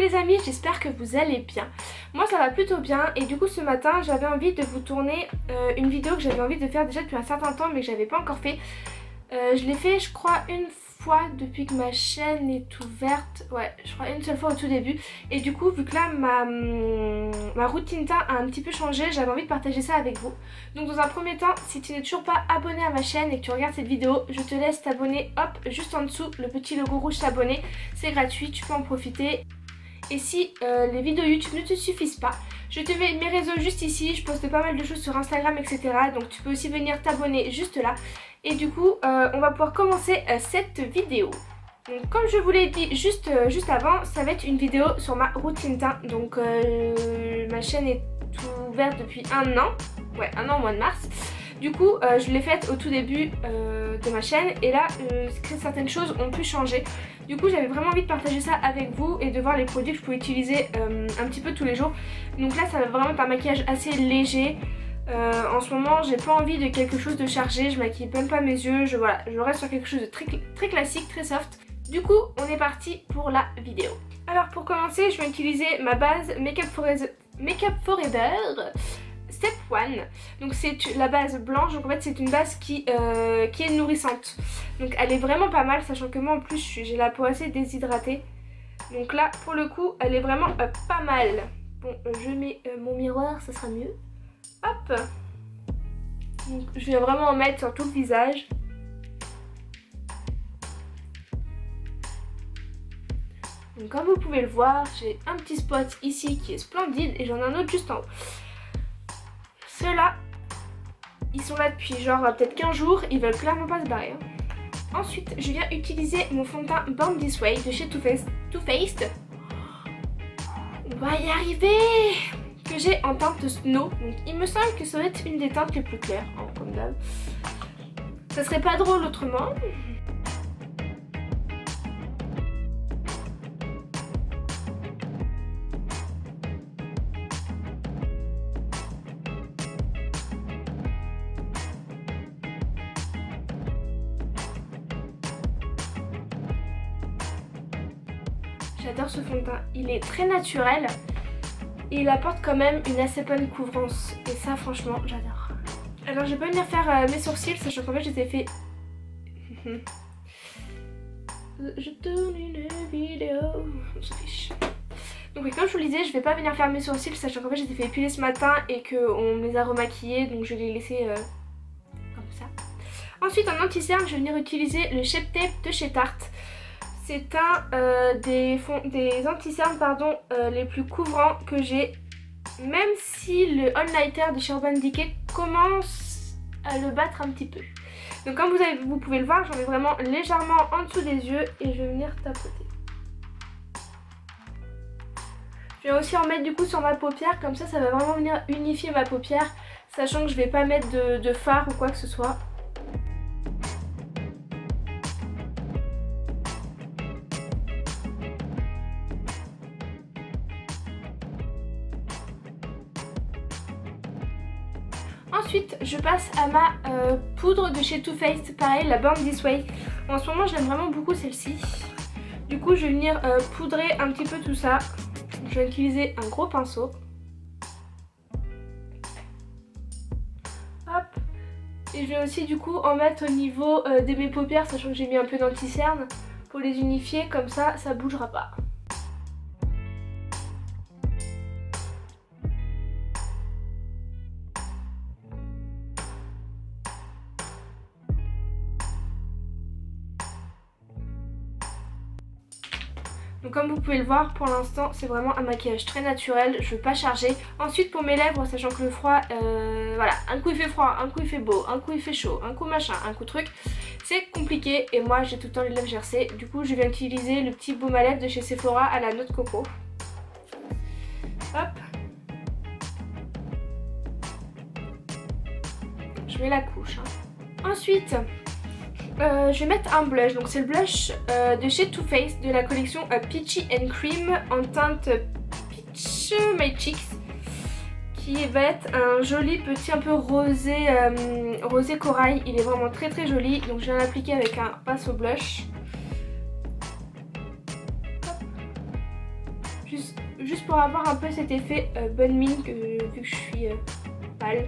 les amis, j'espère que vous allez bien. Moi ça va plutôt bien et du coup ce matin j'avais envie de vous tourner une vidéo que j'avais envie de faire déjà depuis un certain temps mais que j'avais pas encore fait. Je l'ai fait je crois une fois depuis que ma chaîne est ouverte, ouais je crois une seule fois au tout début. Et du coup vu que là ma routine teint a un petit peu changé, j'avais envie de partager ça avec vous. Donc dans un premier temps, si tu n'es toujours pas abonné à ma chaîne et que tu regardes cette vidéo, je te laisse t'abonner, hop, juste en dessous, le petit logo rouge s'abonner, c'est gratuit, tu peux en profiter. Et si les vidéos YouTube ne te suffisent pas, je te mets mes réseaux juste ici, je poste pas mal de choses sur Instagram etc. Donc tu peux aussi venir t'abonner juste là. Et du coup on va pouvoir commencer cette vidéo. Donc comme je vous l'ai dit juste avant, ça va être une vidéo sur ma routine teint. Donc ma chaîne est ouverte depuis un an, ouais un an au mois de mars. Du coup je l'ai faite au tout début de ma chaîne et là certaines choses ont pu changer. Du coup j'avais vraiment envie de partager ça avec vous et de voir les produits que je pouvais utiliser un petit peu tous les jours. Donc là ça va vraiment être un maquillage assez léger. En ce moment j'ai pas envie de quelque chose de chargé, je maquille même pas mes yeux, je reste sur quelque chose de très classique, très soft. Du coup on est parti pour la vidéo. Alors pour commencer je vais utiliser ma base Make Up Forever Step 1. Donc c'est la base blanche, donc en fait c'est une base qui est nourrissante. Donc elle est vraiment pas mal, sachant que moi en plus j'ai la peau assez déshydratée. Donc là pour le coup elle est vraiment pas mal. Bon je mets mon miroir, ça sera mieux. Hop. Donc je viens vraiment en mettre sur tout le visage. Donc comme vous pouvez le voir, j'ai un petit spot ici qui est splendide et j'en ai un autre juste en haut. Ceux-là, ils sont là depuis genre peut-être 15 jours, ils veulent clairement pas se barrer. Ensuite, je viens utiliser mon fond de teint Born This Way de chez Too Faced. On va y arriver! Que j'ai en teinte Snow. Donc il me semble que ça va être une des teintes les plus claires, hein, comme d'hab. Ça serait pas drôle autrement. J'adore ce fond de teint, il est très naturel et il apporte quand même une assez bonne couvrance et ça franchement j'adore. Alors je vais pas venir faire mes sourcils sachant qu'en fait je les ai fait... Je tourne une vidéo, on s'en fiche. Donc oui, comme je vous le disais, je vais pas venir faire mes sourcils sachant qu'en fait je les ai fait épiler ce matin et qu'on me les a remaquillés, donc je les ai laissés comme ça. Ensuite en anti-cerne je vais venir utiliser le Shape Tape de chez Tarte. C'est un des anti-cernes les plus couvrants que j'ai. Même si le All Nighter de chez Urban Decay commence à le battre un petit peu. Donc comme vous pouvez le voir, j'en mets vraiment légèrement en dessous des yeux et je vais venir tapoter. Je vais aussi en mettre du coup sur ma paupière, comme ça va vraiment venir unifier ma paupière. Sachant que je vais pas mettre de fard ou quoi que ce soit. Ensuite je passe à ma poudre de chez Too Faced, pareil la Born This Way. En ce moment j'aime vraiment beaucoup celle-ci. Du coup je vais venir poudrer un petit peu tout ça. Je vais utiliser un gros pinceau. Hop. Et je vais aussi du coup en mettre au niveau de mes paupières, sachant que j'ai mis un peu d'anti-cerne pour les unifier, comme ça bougera pas. Donc comme vous pouvez le voir, pour l'instant c'est vraiment un maquillage très naturel, je veux pas charger. Ensuite pour mes lèvres, sachant que le froid, voilà, un coup il fait froid, un coup il fait beau, un coup il fait chaud, un coup machin, un coup truc, c'est compliqué et moi j'ai tout le temps les lèvres gercées. Du coup je vais utiliser le petit baume à lèvres de chez Sephora à la noix de coco. Hop. Je mets la couche. Ensuite... je vais mettre un blush, donc c'est le blush de chez Too Faced de la collection Peachy and Cream en teinte Peach My Cheeks, qui va être un joli petit un peu rosé, rosé corail. Il est vraiment très joli, donc je viens l'appliquer avec un pinceau blush. Juste pour avoir un peu cet effet bonne mine vu que je suis pâle.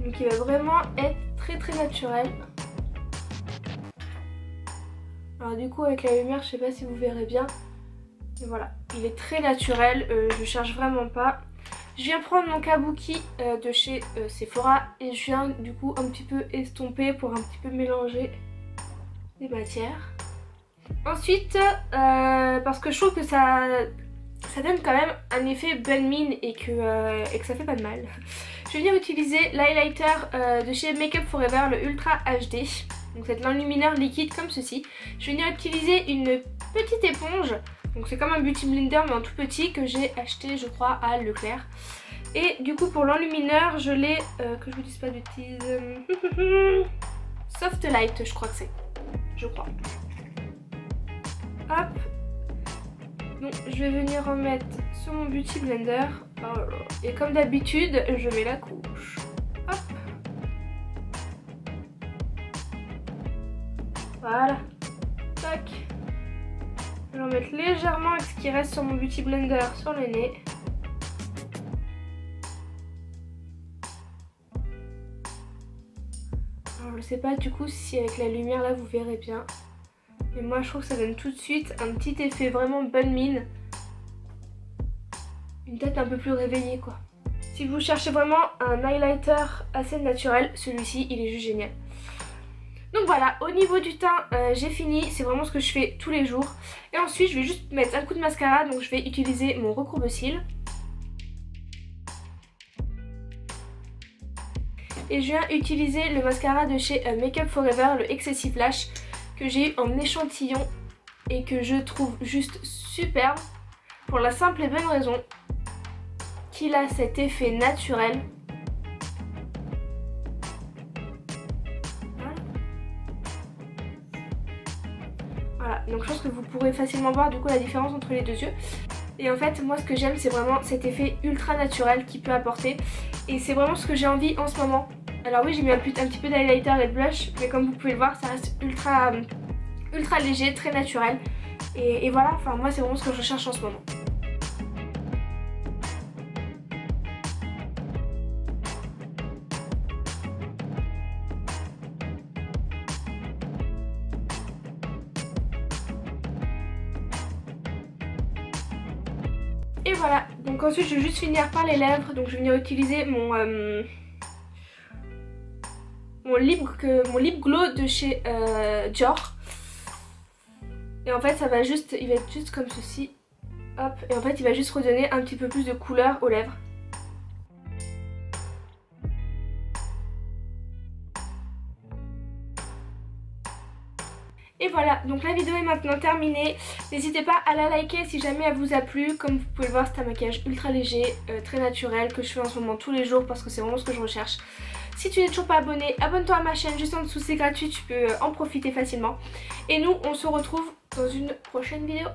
Donc il va vraiment être très naturel. Alors du coup avec la lumière je sais pas si vous verrez bien. Mais voilà, il est très naturel, je cherche vraiment pas. Je viens prendre mon kabuki de chez Sephora et je viens du coup un petit peu estomper pour un petit peu mélanger les matières. Ensuite, parce que je trouve que ça donne quand même un effet bonne mine et que ça fait pas de mal. Je vais venir utiliser l'highlighter de chez Make Up For Ever, le Ultra HD. Donc c'est l'enlumineur liquide comme ceci. Je vais venir utiliser une petite éponge. Donc c'est comme un beauty blender mais en tout petit que j'ai acheté je crois à Leclerc. Et du coup pour l'enlumineur je l'ai, que je vous dise pas de bêtises, Soft Light je crois que c'est. Je crois. Hop. Donc je vais venir en mettre sur mon beauty blender. Oh là là. Et comme d'habitude je mets la couche. Hop. Voilà. Tac. Je vais en mettre légèrement avec ce qui reste sur mon beauty blender sur le nez. Alors je sais pas du coup si avec la lumière là vous verrez bien. Mais moi je trouve que ça donne tout de suite un petit effet vraiment bonne mine. Une tête un peu plus réveillée quoi. Si vous cherchez vraiment un highlighter assez naturel, celui-ci il est juste génial. Donc voilà, au niveau du teint, j'ai fini, c'est vraiment ce que je fais tous les jours. Et ensuite, je vais juste mettre un coup de mascara, donc je vais utiliser mon recourbe-cils. Et je viens utiliser le mascara de chez Make Up For Ever, le Excessive Lash, que j'ai eu en échantillon et que je trouve juste superbe. Pour la simple et bonne raison qu'il a cet effet naturel. Voilà, donc je pense que vous pourrez facilement voir du coup la différence entre les deux yeux. Et en fait moi ce que j'aime c'est vraiment cet effet ultra naturel qu'il peut apporter. Et c'est vraiment ce que j'ai envie en ce moment. Alors oui j'ai mis un petit peu d'highlighter et de blush, mais comme vous pouvez le voir ça reste ultra léger, très naturel. Et voilà, enfin moi c'est vraiment ce que je recherche en ce moment. Et voilà, donc ensuite je vais juste finir par les lèvres, donc je vais venir utiliser mon lip glow de chez Dior. Et en fait ça va juste, il va être juste comme ceci, hop, et en fait il va juste redonner un petit peu plus de couleur aux lèvres. Et voilà, donc la vidéo est maintenant terminée. N'hésitez pas à la liker si jamais elle vous a plu. Comme vous pouvez le voir, c'est un maquillage ultra léger, très naturel, que je fais en ce moment tous les jours parce que c'est vraiment ce que je recherche. Si tu n'es toujours pas abonné, abonne-toi à ma chaîne juste en dessous, c'est gratuit, tu peux en profiter facilement. Et nous, on se retrouve dans une prochaine vidéo.